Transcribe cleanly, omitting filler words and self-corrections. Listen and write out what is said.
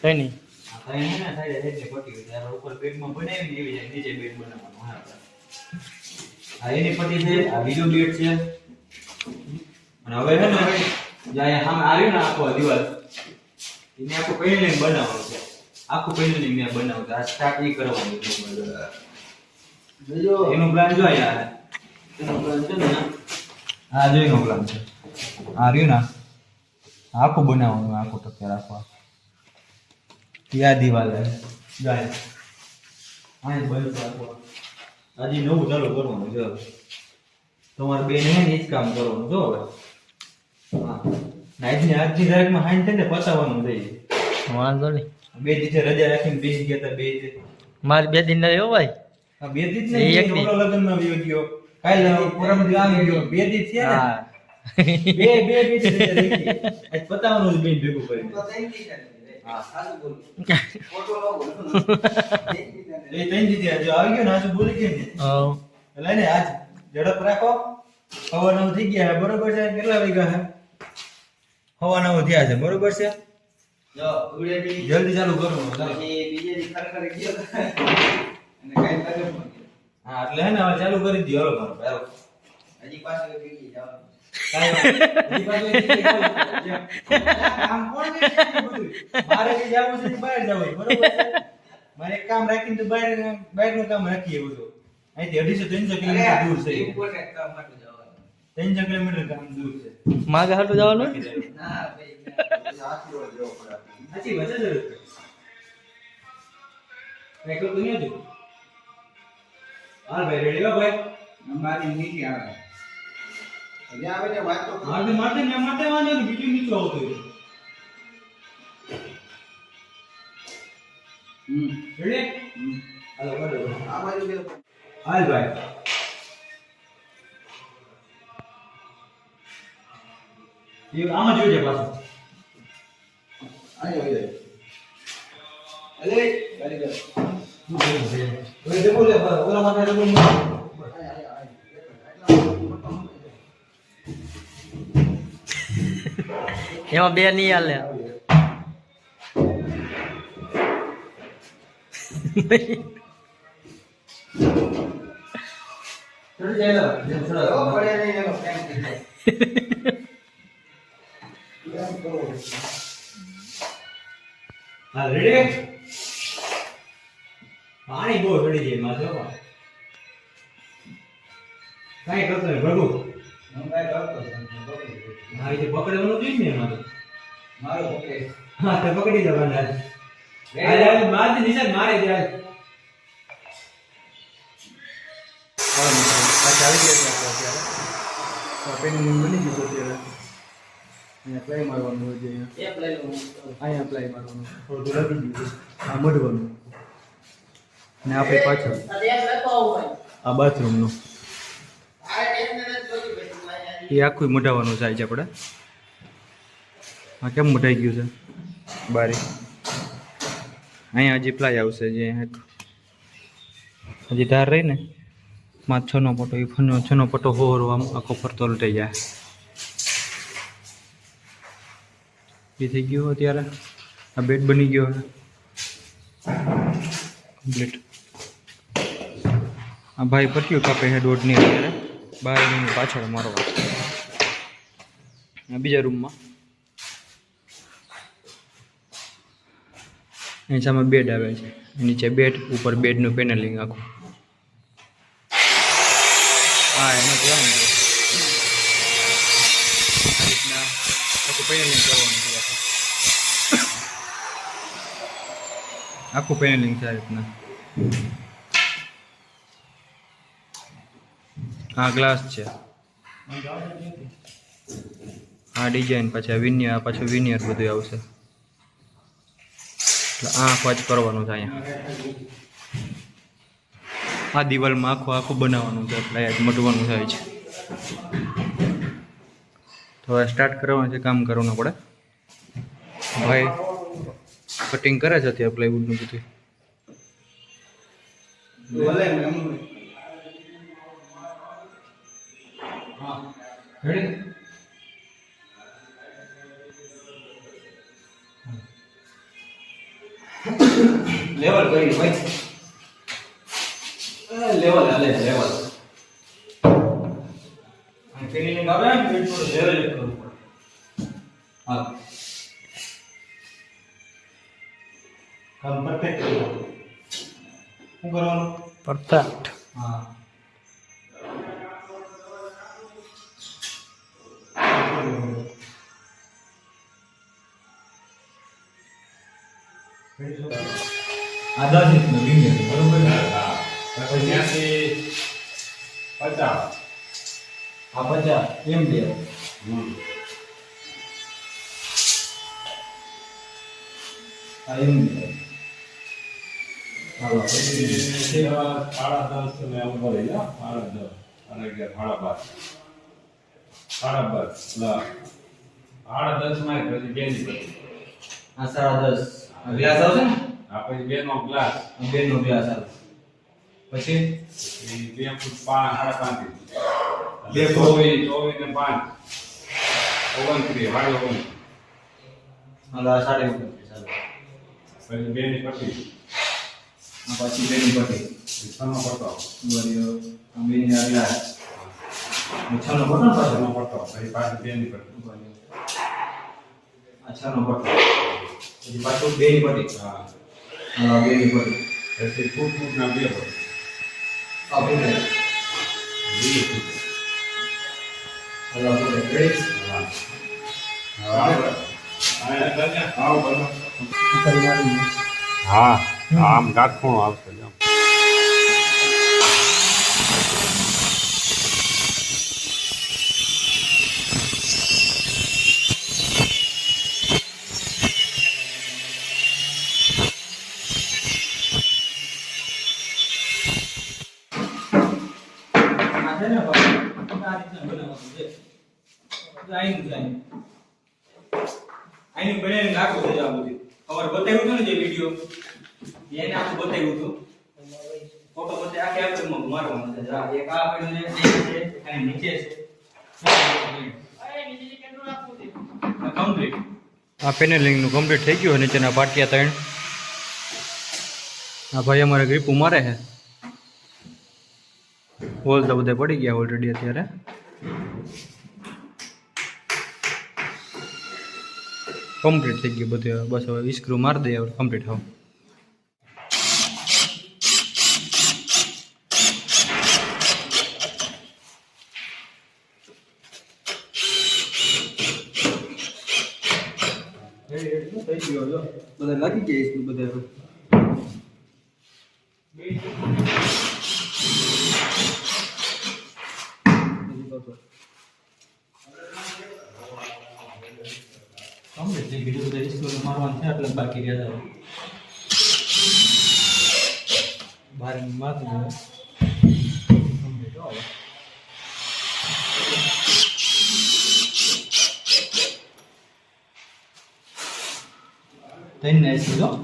કઈ નહીં ઉપર બેડમાં બનાવીને એવી જાય નીચે બેડ બનાવવાનું આ એની પટ્ટી છે આ બીજો બેડ છે અને હવે છે ને જ્યાં સામે આવ્યું ને આખો દિવાલ એને આખું પેનલિંગ બનાવવાનું છે આખું પેનલિંગ મેં બનાવ્યું આ સ્ટાર્ટ એ કરવાનું જો એનો પ્લાન જો યાર એનો પ્લાન છે ને આ જો એનો પ્લાન છે આ રહ્યું ને આખું બનાવવાનું આખું ટકે રાખવા યા દિવાલ જાય આ બંધ રાખવા આજે નવું ચાલુ કરવાનું જો તમારે બેન હે ને જ કામ કરવાનું જો હવે હા આજની તારીખમાં હાઈન થઈને પતાવવાનું થઈ વાંધો નહીં 2 દિવસે રજા રાખીને બેસી ગયા હતા 2 દિવસ મારે 2 દિન રહ્યો ભાઈ હા 2 દિવસ નહીં ઓલો લગનમાં વયો ગયો કાલે પરમ દી આવી ગયો 2 દિવસ છે ને હા બે દિવસ રજા રાખી આજ પતાવવાનું બેન ભેગું કરીને હા સાચું બોલ ફોટો લો એ તઈ દીધી જો આવી ગયો ને આજુ બોલી કેમ હા એટલે ને આજ ઝડપ રાખો હવા નવ થઈ ગયા બરોબર છે કેટલા વાગ્યા છે હવા નવ થયા છે બરોબર છે જો ઉડેડી જલ્દી ચાલુ કરો પછી બીજે દી ખરખર ગયો અને કાઈ તકલીફ નથી હા એટલે હે ને હવે ચાલુ કરી દયો હાલો મારો પહેલો હજી પાછો બીજી જવાનું હજી પાછો કામ કોણ કરે છે બધું મારે કે જાવું છે બહાર જવું બરોબર છે મારે કામ રાખીને તો બહારનું કામ રાખીએ બધું અહીંથી 250-300 કિલોમીટર દૂર છે ઇમ્પોર્ટન્ટ કામ માટે જવાનું 300 કિલોમીટર કામ દૂર છે માગે હાટું જવાનું ના ભાઈ સાચી વાત જવો પડે સાચી વાત છે રેકો તો નહીં હતું હાલ ભાઈ રેડી હો ભાઈ મારી નીચે આવે અહીંયા આવે ને વાત તો મારતે ને મારતે વાંધો ને બીજું નીચું આવતું રેડી હાલો બરાબર આ બાજુ કે હાલ ભાઈ ये आमा જોજે પાછો આયો આયો અલે ગાડી કર તું ઓય દેખો લે ઓલા માથે દેખો એમાં બે નહીં હાલે ચડી જાય જેમ ચડો પડે નહીં એનો ફેંક હા રેડી પાણી બહુ ચડી જાય માં જો કાઈ કરતો નહીં ભગુ હું કાઈ કરતો હા એ પકડવાનું જોઈએ ને એમાં મારો પકડે હા તે પકડી જવાના આલે બાદ નિશાન મારે જાય આ ચાલી ગયા છે અત્યારે પેનિંગ બની ગયું છે અત્યારે અહીંયા એપ્લાય મારવાનું હોય છે અહીંયા એપ્લાય મારવાનું થોડું લખી દીધું આ મઢવાનું ને આપણે પાછળ આ બાથરૂમનું એ આખું મઢાવવાનું થાય છે આપણે આ કેમ મઢાઈ ગયું છે બારી અહીંયા હજી પ્લાય આવશે જે હજી ધાર રહી ને માં છનો પટો એ છનો પટો હોરો આમ આખો ફરતો લટાઈ જાય એ થઈ ગયું અત્યારે આ બેડ બની ગયો કમ્પ્લીટ આ ભાઈ પટ્યું કાપે છે દોઢની અત્યારે બહાર પાછળ મારવા બીજા રૂમમાં એની સામે બેડ આવે છે નીચે બેડ ઉપર બેડનું પેનલિંગ આખું હા એનો પ્લાન છે આ રીતના આખું પેનલિંગ કરવાનું છે આખું પેનલિંગ છે આ રીતના આ ગ્લાસ છે આ ડિઝાઇન પછી વિનિયર પાછું વિનિયર બધું આવશે એટલે આખું જ કરવાનું છે અહીંયા આ દિવાલમાં આખું બનાવવાનું છે એટલે જ મટવાનું થાય છે તો હવે સ્ટાર્ટ કરવાનું છે કામ કરવાનું પડે ભાઈ કટિંગ કરે છે અત્યારે પ્લાયવુડનું બધું રેડી લેવલ કરી ભાઈ લેવલ હાલે લેવલ અને ફિનિશિંગ આવે ને એટલું લેવલ એક કરવું પડે હા કામ પરફેક્ટ શું કરવાનું પરફેક્ટ. હા આ 10 ઇંચનો બીમ છે બરોબર પછી ત્યાંથી 50. આ 50 એમ બે આ એમ બે હાલો પછી સાડા 10 ને ઉપર રહી જા. સાડા 10 અને 11 સાડા 12 સાડા 10 માં પછી બે ની પછી આ 10:30 આ વ્યાસ આવશે ને આ પછી બે નો ગ્લાસ આ બે નો વ્યાસ આવે પછી એ 2 ફૂટ 5 5.5 બે ફૂટ 24 ને 5 29 વાળી 29 હાલો આ 29 ચાલો પછી બે ની પટ્ટી આ પછી બે ની પટ્ટી છનો પટ્ટો બોલ્યો આ બે ની આ વ્યાસ છનો પટ્ટો પાછો છનો પટ્ટો પછી પાછી બે ની પટ્ટી બોલ્યો આ છનો પટ્ટો પછી પાછું બે ની પટ્ટી હા હા બે ની પટ્ટી પછી ફૂટ ફૂટ ના બે પટ્ટી આ ફૂટ 2 ફૂટ હાલો ફૂટ રેડી હા આવો બોલો કરી મારી હા આમ ગાંઠખૂણો આવશે જો આ છે ને બાબા આ રીતના બનાવવાનું છે આઈનું છે આઈનું બનાવીને નાખવું છે આ બધું ખબર બતાવ્યું હતું ને જે વિડિયો એને આખું બતાવ્યું હતું ફોટો બતાવી આખે આપણે મારવાનું છે જા એક આ પડ્યું છે એક છે અને નીચે છે કમ્પ્લીટ આ પેનલિંગનું કમ્પ્લીટ થઈ ગયું. નીચેના પાટિયા 3. આ ભાઈ અમારે ગ્રીપું મારે છે. હોલ તો બધા પડી ગયા ઓલરેડી અત્યારે. કમ્પ્લીટ થઈ ગયું બધું. બસ હવે સ્ક્રૂ મારી દઈએ હવે કમ્પ્લીટ થાવ. થઈ ગયો જો બધા લાગી ગયા છે બધા કમ્પ્લીટ થઈ ગયું બધા સ્ક્રૂ મારવાનું છે એટલે બાકી રહ્યા હતા બહાર મારતું હવે કમ્પ્લીટ હો તઈને આવી ગયો